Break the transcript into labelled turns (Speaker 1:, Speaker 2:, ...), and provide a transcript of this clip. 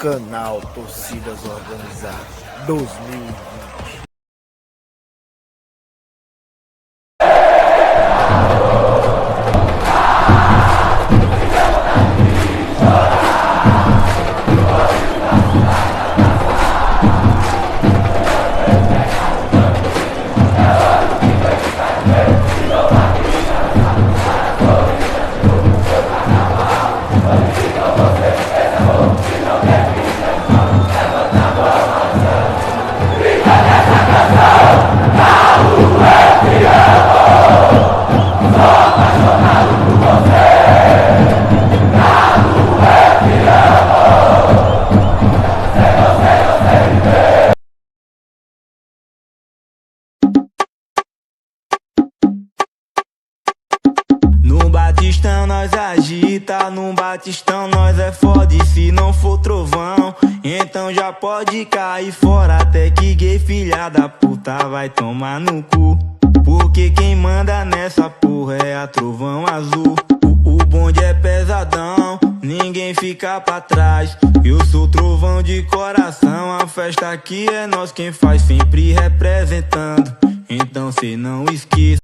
Speaker 1: Canal Torcidas Organizadas 2020.
Speaker 2: No Batistão nós agita, no Batistão nós é foda. E se não for trovão, então já pode cair fora. Até que gay filha da puta vai tomar no cu, porque quem manda nessa porra é a Trovão Azul. O bonde é pesadão, ninguém fica pra trás. Eu sou trovão de coração, a festa aqui é nós quem faz, sempre representando. Então cê não esqueça.